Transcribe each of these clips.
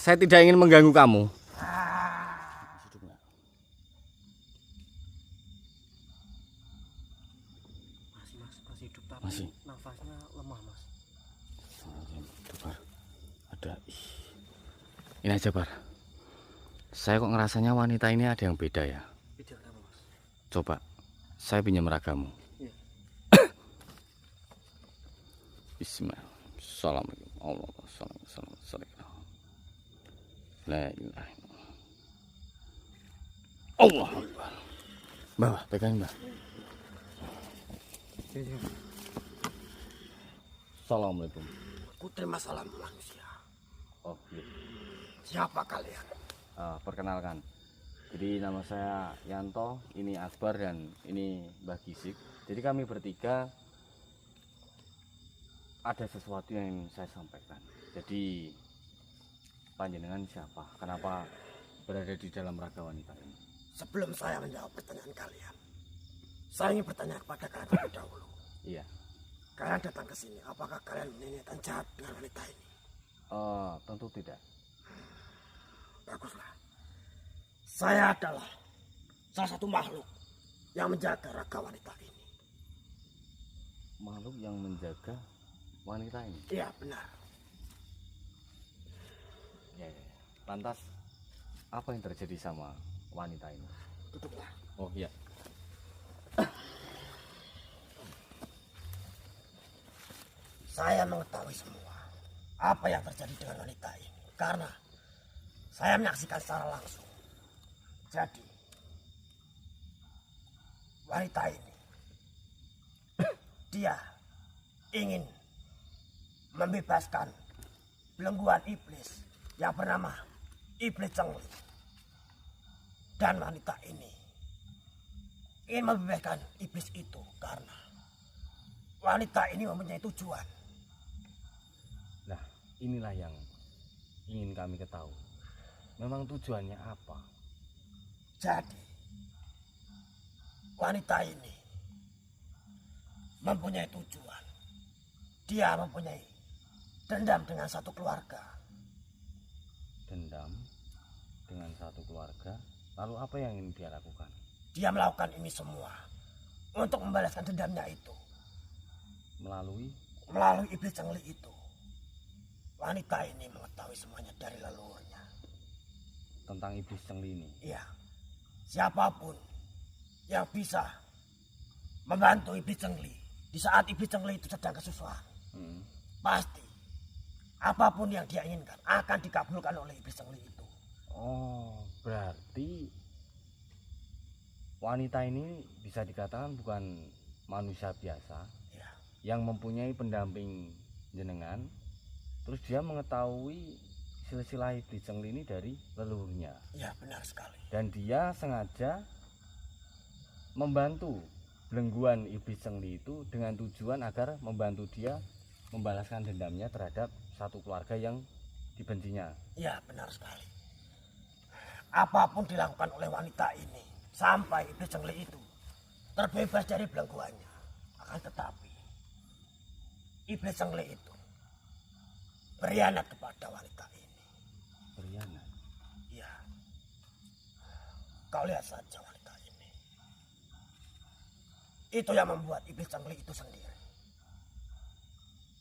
Saya tidak ingin mengganggu kamu. Masih mas, masih hidup tapi Masih. nafasnya lemah mas. Bar. Ada. Ini aja, Bar. Saya kok ngerasanya wanita ini ada yang beda ya. Beda kenapa mas? Coba, saya pinjam ragamu. Iya. Bismillah. Assalamualaikum. La ilaha illallah. Allah Akbar. Mbak, pegang mbak. Assalamualaikum. Aku terima salam manusia. Oh, iya. Siapa kalian? Perkenalkan. Jadi nama saya Yanto, ini Akbar dan ini Mbah Gisik. Jadi kami bertiga ada sesuatu yang ingin saya sampaikan. Jadi panjenengan siapa? Kenapa berada di dalam raga wanita ini? Sebelum saya menjawab pertanyaan kalian, saya ingin bertanya kepada kalian terlebih dahulu. Iya. Kalian datang ke sini, apakah kalian niatan jahat dengan wanita ini? Tentu tidak. Baguslah. Saya adalah salah satu makhluk yang menjaga raga wanita ini. Makhluk yang menjaga wanita ini? Iya, benar. Ya. Lantas apa yang terjadi sama wanita ini? Duduklah. Oh iya. Saya mengetahui semua apa yang terjadi dengan wanita ini karena saya menyaksikan secara langsung. Jadi wanita ini dia ingin membebaskan belengguan iblis yang bernama Iblis Cengli. Dan wanita ini ingin membebaskan iblis itu karena wanita ini mempunyai tujuan. Nah, inilah yang ingin kami ketahui. Memang tujuannya apa? Jadi wanita ini mempunyai tujuan. Dia mempunyai dendam dengan satu keluarga. Dendam dengan satu keluarga. Lalu apa yang ingin dia lakukan? Dia melakukan ini semua untuk membalaskan dendamnya itu Melalui iblis cengli itu. Wanita ini mengetahui semuanya dari leluhurnya. tentang iblis cengli ini. Iya, siapapun yang bisa membantu iblis cengli di saat iblis cengli itu sedang kesusahan, pasti apapun yang dia inginkan akan dikabulkan oleh iblis cengli itu. Oh, berarti wanita ini bisa dikatakan bukan manusia biasa Ya, yang mempunyai pendamping jenengan. Terus dia mengetahui silsilah iblis cengli ini dari leluhurnya. ya benar sekali. Dan dia sengaja membantu belengguan iblis cengli itu dengan tujuan agar membantu dia membalaskan dendamnya terhadap satu keluarga yang dibencinya. Ya benar sekali. Apapun dilakukan oleh wanita ini sampai iblis cengli itu terbebas dari belengguannya. Akan tetapi iblis cengli itu berkhianat kepada wanita ini. Berkhianat. Ya, kau lihat saja wanita ini. Itu yang membuat iblis cengli itu sendiri.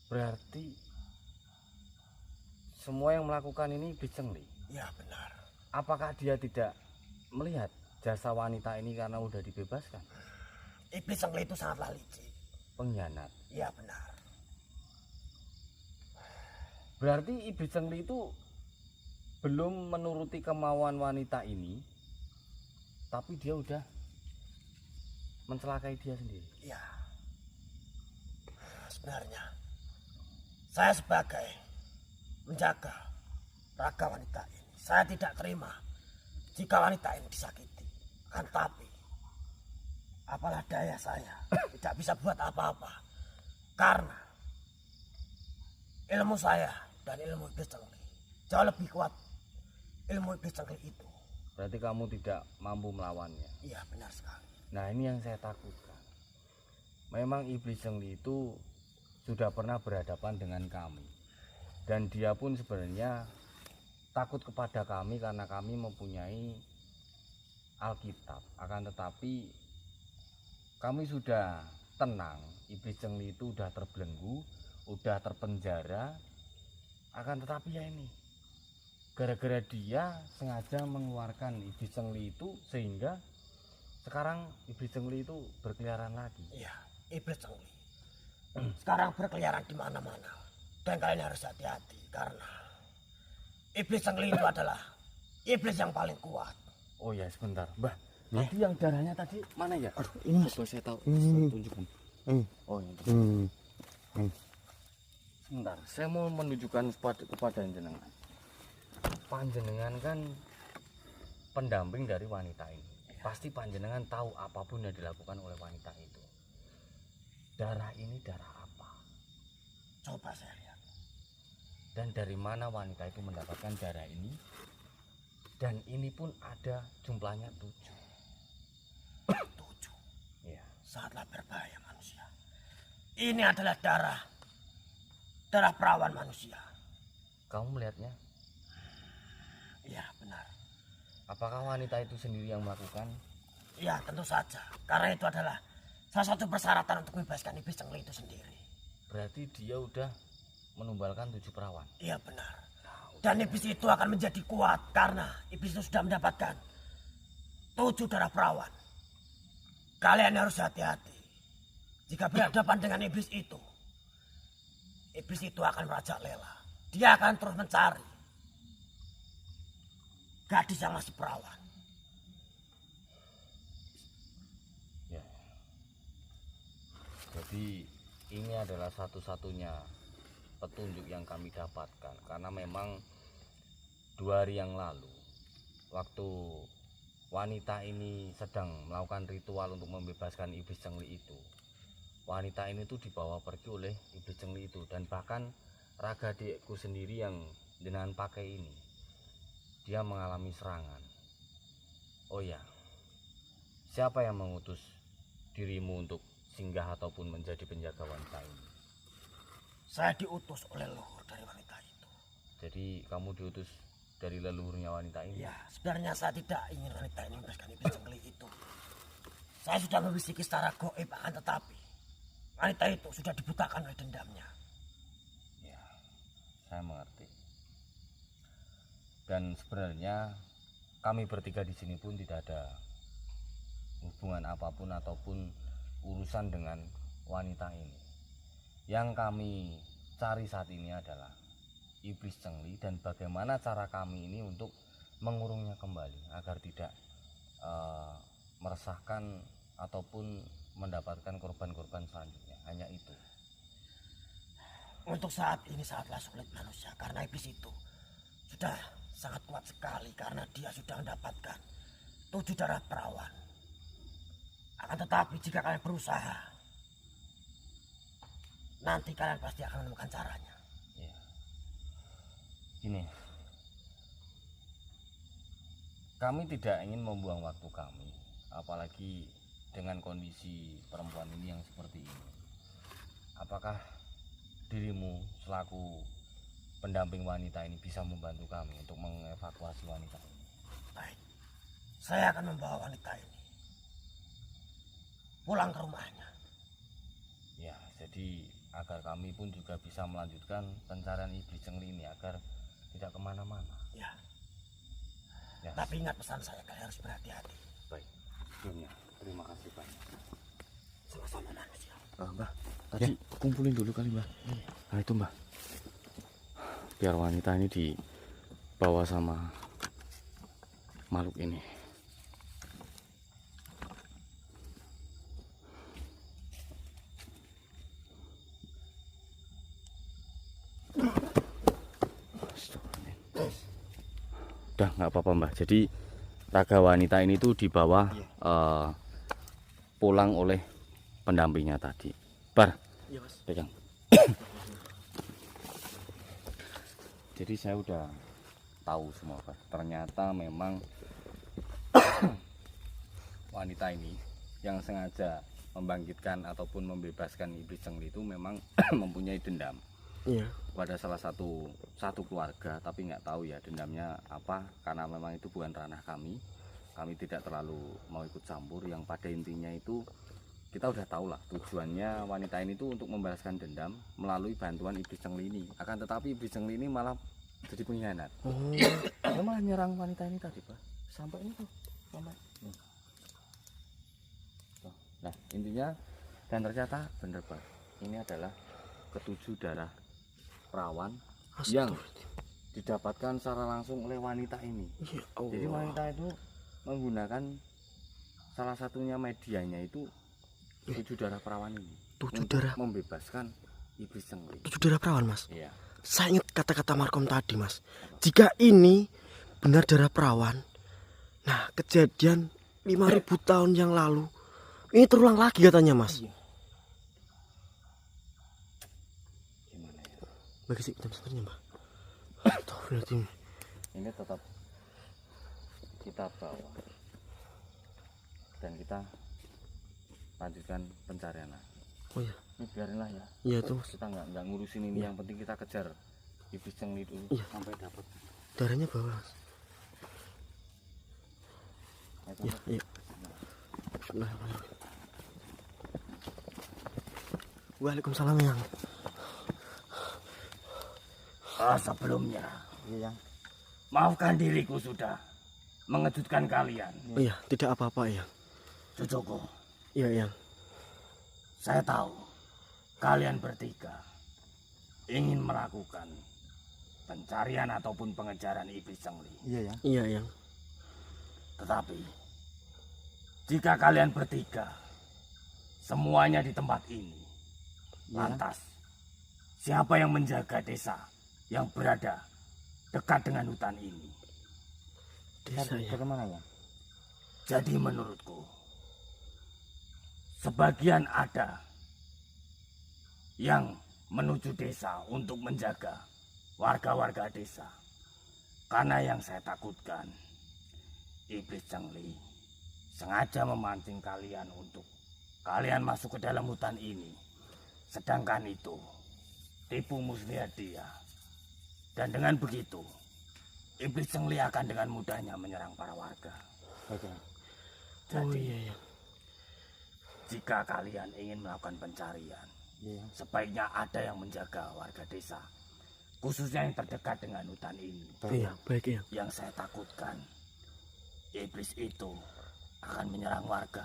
Berarti semua yang melakukan ini iblis cengli. Ya benar. Apakah dia tidak melihat jasa wanita ini karena udah dibebaskan? Iblis cengli itu sangatlah licik. Pengkhianat. Ya benar. Berarti iblis cengli itu belum menuruti kemauan wanita ini, tapi dia udah mencelakai dia sendiri. Ya, sebenarnya saya sebagai menjaga raga wanita ini, saya tidak terima jika wanita ini disakiti. Kan tapi apalah daya saya tidak bisa buat apa-apa karena ilmu saya dan ilmu iblis cengli jauh lebih kuat ilmu iblis cengli itu. Berarti kamu tidak mampu melawannya. Iya benar sekali. Nah, ini yang saya takutkan. Memang iblis cengli itu sudah pernah berhadapan dengan kami, dan dia pun sebenarnya takut kepada kami karena kami mempunyai Alkitab. Akan tetapi kami sudah tenang, iblis cengli itu sudah terbelenggu, sudah terpenjara. Akan tetapi ya ini, gara-gara dia sengaja mengeluarkan iblis cengli itu, sehingga sekarang iblis cengli itu berkeliaran lagi. Iya, iblis cengli sekarang berkeliaran di mana-mana. Dan kalian harus hati-hati karena iblis cengli itu adalah iblis yang paling kuat. Oh ya, sebentar, Mbah. Tadi yang darahnya tadi mana ya? Aduh, ini Mas. Coba saya tahu. Saya tunjukkan. Oh, yang tadi. Sebentar, saya mau menunjukkan kepada jenengan. Panjenengan kan pendamping dari wanita ini. Pasti panjenengan tahu apapun yang dilakukan oleh wanita itu. Darah ini darah apa? Coba saya lihat. Dan dari mana wanita itu mendapatkan darah ini? Dan ini pun ada jumlahnya 7. 7. Iya. Sangatlah berbahaya manusia. Ini adalah darah perawan manusia. Kamu melihatnya? Iya, benar. Apakah wanita itu sendiri yang melakukan? Iya, tentu saja. Karena itu adalah salah satu persyaratan untuk membebaskan iblis cengli itu sendiri. Berarti dia udah menumbalkan 7 perawan. Iya, benar. Dan iblis itu akan menjadi kuat karena iblis itu sudah mendapatkan 7 darah perawan. Kalian harus hati-hati. Jika berhadapan dengan iblis itu akan merajalela. Dia akan terus mencari gadis yang masih perawan. Ya. Jadi ini adalah satu-satunya petunjuk yang kami dapatkan, karena memang 2 hari yang lalu waktu wanita ini sedang melakukan ritual untuk membebaskan iblis cengli itu, wanita ini tuh dibawa pergi oleh iblis cengli itu. Dan bahkan raga adikku sendiri yang dengan pakai ini, dia mengalami serangan. Oh ya, siapa yang mengutus dirimu untuk singgah ataupun menjadi penjaga wanita ini? Saya diutus oleh leluhur dari wanita itu. Jadi kamu diutus dari leluhurnya wanita ini? Ya, sebenarnya saya tidak ingin wanita ini membebaskan iblis cengli itu. Saya sudah membisiki secara goib, akan tetapi wanita itu sudah dibutakan oleh dendamnya. Ya, saya mengerti. Dan sebenarnya kami bertiga di sini pun tidak ada hubungan apapun ataupun urusan dengan wanita ini. Yang kami cari saat ini adalah iblis cengli dan bagaimana cara kami ini untuk mengurungnya kembali agar tidak meresahkan ataupun mendapatkan korban-korban selanjutnya. Hanya itu. Untuk saat ini sangatlah sulit manusia karena iblis itu sudah sangat kuat sekali karena dia sudah mendapatkan 7 darah perawan. Akan tetapi jika kalian berusaha, nanti kalian pasti akan menemukan caranya. Ya. Gini, kami tidak ingin membuang waktu kami, apalagi dengan kondisi perempuan ini yang seperti ini. Apakah dirimu selaku pendamping wanita ini bisa membantu kami untuk mengevakuasi wanita ini? Baik, saya akan membawa wanita ini pulang ke rumahnya. Ya, jadi agar kami pun juga bisa melanjutkan pencarian iblis cengli ini agar tidak kemana-mana. Ya. Ya. Tapi ingat pesan saya, kalian harus berhati-hati. Baik, sebelumnya terima kasih banyak. Sama-sama manusia. Mbah, tadi kumpulin dulu kali Mbah. Nah itu Mbah, biar wanita ini dibawa sama makhluk ini. Udah nggak apa-apa Mbah. Jadi raga wanita ini tuh dibawa pulang oleh pendampingnya tadi. Bar, Iya, Mas. pegang. Jadi saya udah tahu semua Bar. Ternyata memang wanita ini yang sengaja membangkitkan ataupun membebaskan iblis cengli itu memang mempunyai dendam. Iya. kepada salah satu keluarga, tapi nggak tahu ya dendamnya apa, karena memang itu bukan ranah kami. Kami tidak terlalu mau ikut campur. Yang pada intinya itu kita udah tahu lah tujuannya wanita ini tuh untuk membalaskan dendam melalui bantuan iblis cengli ini. Akan tetapi iblis cengli ini malah jadi pengkhianat. Dia malah nyerang wanita ini tadi, Pak. Sampai ini tuh, sampai. Nah, intinya dan ternyata bener, Pak. Ini adalah ketujuh darah perawan yang didapatkan secara langsung oleh wanita ini. Ya Allah. Jadi wanita itu menggunakan salah satunya medianya itu tujuh darah perawan ini. Tujuh untuk darah membebaskan iblis cengli. Tujuh darah perawan, Mas. Iya. Saya ingat kata-kata Markom tadi, Mas. Jika ini benar darah perawan, nah kejadian 5.000 tahun yang lalu ini terulang lagi katanya, Mas. Iya. Gimana ya? Bagi sih jam sebenarnya, Mbak. Astagfirullahaladzim. Ini tetap kita bawa dan kita lanjutkan pencarian. Oh iya. Ini biarinlah ya. Iya tuh, Mas. Kita nggak ngurusin ini. Yang penting kita kejar iblis cengli dulu sampai dapat. Darahnya bawah, Mas. Itu Iya, iya. Bismillahirrahmanirrahim. Waalaikumsalam, Yang. Sebelumnya, iya. maafkan diriku sudah mengejutkan kalian. Oh iya, tidak apa-apa, Yang. Cucuku, Iya, Yang. saya tahu kalian bertiga ingin melakukan pencarian ataupun pengejaran iblis cengli. Iya ya. Iya, Yang. Tetapi, jika kalian bertiga semuanya di tempat ini, lantas siapa yang menjaga desa yang berada dekat dengan hutan ini? Desa, ya. Bagaimana ya? Jadi menurutku, sebagian ada yang menuju desa untuk menjaga warga-warga desa. Karena yang saya takutkan, iblis cengli sengaja memancing kalian untuk kalian masuk ke dalam hutan ini. Sedangkan itu tipu muslihat dia. Dan dengan begitu, iblis cengli akan dengan mudahnya menyerang para warga. Oke. Oh Jadi, iya, Yang. jika kalian ingin melakukan pencarian, Iya. sebaiknya ada yang menjaga warga desa, khususnya yang terdekat dengan hutan ini. Iya, baik, Yang. Yang saya takutkan, iblis itu akan menyerang warga.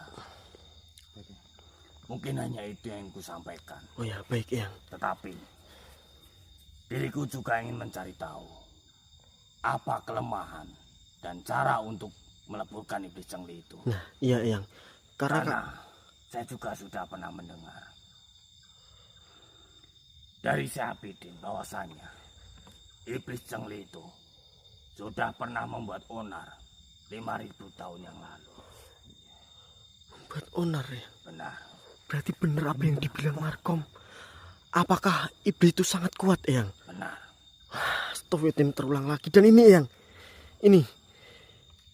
Mungkin hanya itu yang ku sampaikan. Oh iya, baik, Yang. Tetapi, diriku juga ingin mencari tahu apa kelemahan dan cara untuk meleburkan iblis cengli itu. Nah, iya, Yang. Karena saya juga sudah pernah mendengar dari Syabidin bahwasanya iblis cengli itu sudah pernah membuat onar 5.000 tahun yang lalu. Buat onar, ya. Benar. Berarti benar apa yang dibilang Markom. Apakah iblis itu sangat kuat, Yang? Benar. Astagfirullahaladzim, terulang lagi. Dan ini, Yang.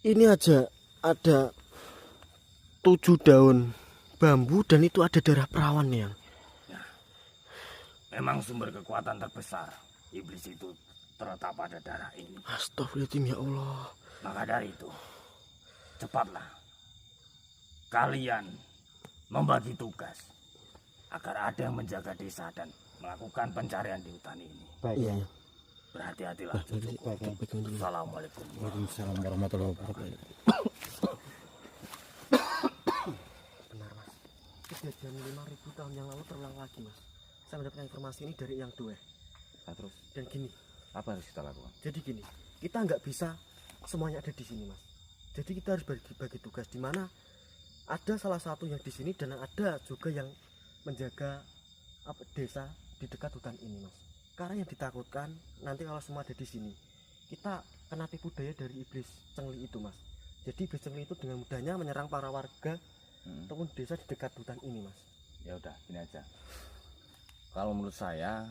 Ini aja ada 7 daun bambu dan itu ada darah perawan, Yang. Memang sumber kekuatan terbesar iblis itu terletak pada darah ini. Astagfirullahaladzim, ya Allah. Maka dari itu, cepatlah kalian membagi tugas agar ada yang menjaga desa dan melakukan pencarian di hutan ini. Baik. Iya, Yang. Berhati-hatilah, cucuku. Assalamualaikum. Waalaikumsalam warahmatullahi wabarakatuh. Benar, Mas. Kejadian 5.000 tahun yang lalu terulang lagi, Mas. Saya mendapatkan informasi ini dari Yang Due. Nah, terus Dan gini, apa harus kita lakukan? jadi gini, kita nggak bisa semuanya ada di sini, Mas. Jadi kita harus bagi tugas, di mana ada salah satu yang di sini dan ada juga yang menjaga desa di dekat hutan ini, Mas. Karena yang ditakutkan nanti kalau semua ada di sini, kita kena tipu daya dari iblis cengli itu, Mas. Jadi iblis cengli itu dengan mudahnya menyerang para warga ataupun desa di dekat hutan ini, Mas. Ya udah, gini aja. Kalau menurut saya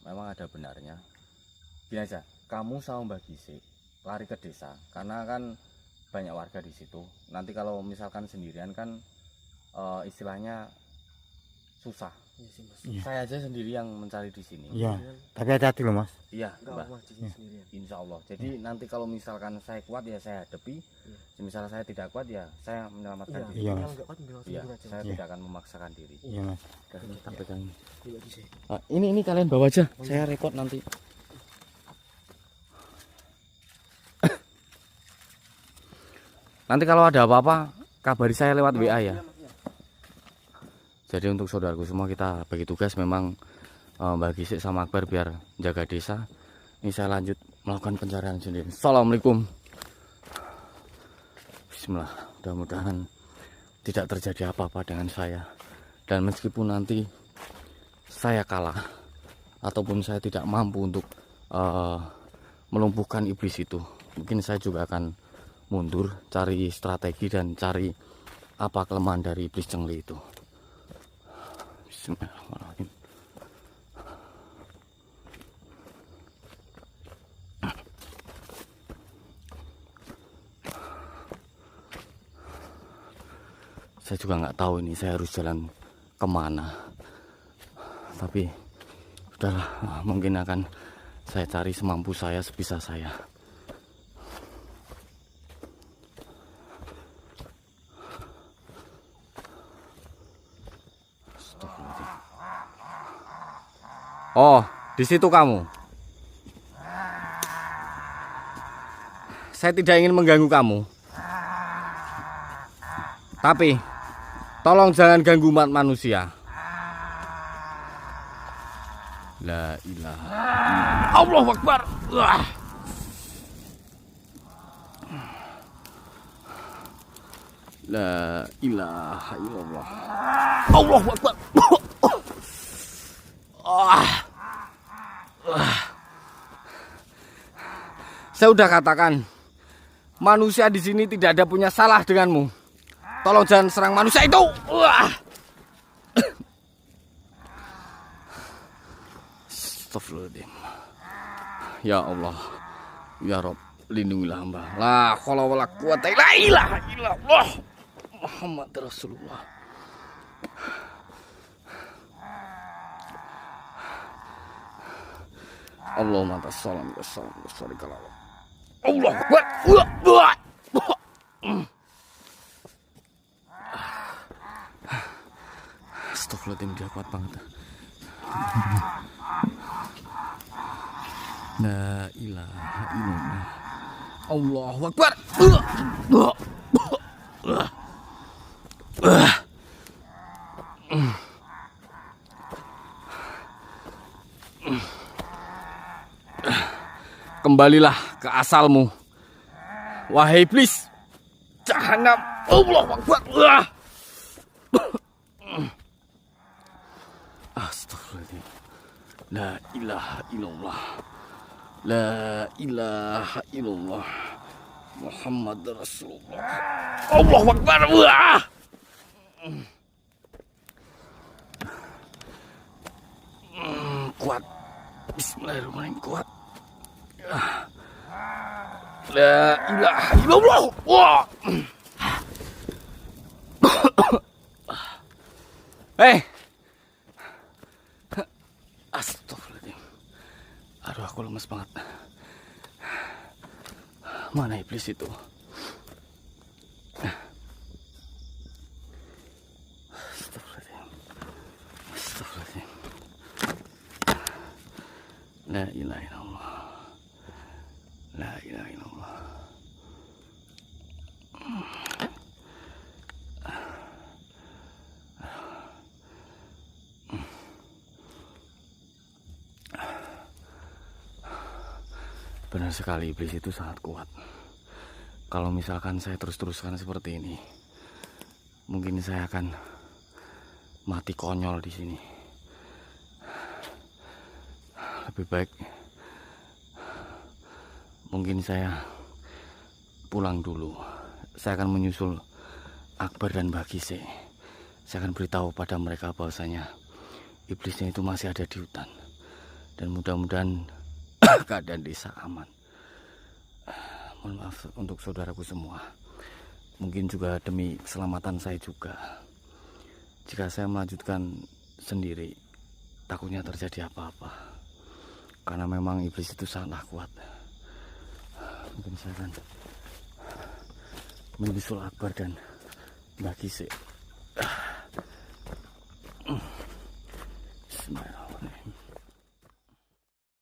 memang ada benarnya. Gini aja, kamu sama Mbak Gisi lari ke desa karena kan banyak warga di situ. Nanti kalau misalkan sendirian kan istilahnya susah Iya sih Mas. Iya. Saya aja sendiri yang mencari di sini. Iya, tapi hati-hati loh Mas. Iya, Enggak Mbak. Mas di sini sendirian. Insya Allah. Jadi nanti kalau misalkan saya kuat ya saya hadapi. Misalnya saya tidak kuat ya saya menyelamatkan diri. Iya, Kalau Mas. enggak kuat bilang Iya, sendiri aja. saya Iya. tidak akan memaksakan diri. Iya Mas. Kita pegang. Iya bisa. Ini kalian bawa aja. Saya rekod nanti. Nanti kalau ada apa-apa kabari saya lewat WA ya. Jadi untuk saudaraku semua kita bagi tugas memang bagi Sik sama Akbar biar jaga desa. Ini saya lanjut melakukan pencarian sendiri. Assalamualaikum. Bismillah. Mudah-mudahan tidak terjadi apa-apa dengan saya. Dan meskipun nanti saya kalah ataupun saya tidak mampu untuk melumpuhkan iblis itu, mungkin saya juga akan mundur, cari strategi dan cari apa kelemahan dari iblis cengli itu. Bismillahirrahmanirrahim. Saya juga nggak tahu ini saya harus jalan kemana, tapi udahlah, mungkin akan saya cari semampu saya, sebisa saya. Oh, di situ kamu. Saya tidak ingin mengganggu kamu, tapi tolong jangan ganggu umat manusia. La ilaha illallah. Allahu Akbar. La ilaha illallah. Allahu Akbar. Saya sudah katakan, manusia di sini tidak ada punya salah denganmu. Tolong jangan serang manusia itu. Astagfirullahaladzim. Ya Allah, ya Rob, lindungilah hamba. La haula wala quwata illa billah. Muhammad Rasulullah. Allahumma tassalam wassalam wassalamu. Allah Akbar. Astagfirullahaladzim, dia kuat banget. La ilaha illallah. Allahu Akbar. Kembalilah ke asalmu, wahai iblis jahanam. Allahu Akbar. Astagfirullahaladzim. La ilaha illallah. La ilaha illallah. Muhammad Rasulullah. Allahu Akbar. Kuat. Bismillahirrahmanirrahim. Kuat. La ilaha illallah. Wah. Astagfirullahaladzim. Aduh, aku lemes banget. Mana iblis itu? Astagfirullahaladzim. Astagfirullahaladzim. La ilaha illallah. La ilaha illallah. Benar sekali, iblis itu sangat kuat. Kalau misalkan saya terus-teruskan seperti ini, mungkin saya akan mati konyol di sini. Lebih baik mungkin saya pulang dulu. Saya akan menyusul Akbar dan Bagise. Saya akan beritahu pada mereka bahwasanya iblisnya itu masih ada di hutan. Dan mudah-mudahan keadaan desa aman. Mohon maaf untuk saudaraku semua. Mungkin juga demi keselamatan saya juga. Jika saya melanjutkan sendiri, takutnya terjadi apa-apa. Karena memang iblis itu sangatlah kuat. Mungkin saya akan membisul Akbar dan Mbak Gisik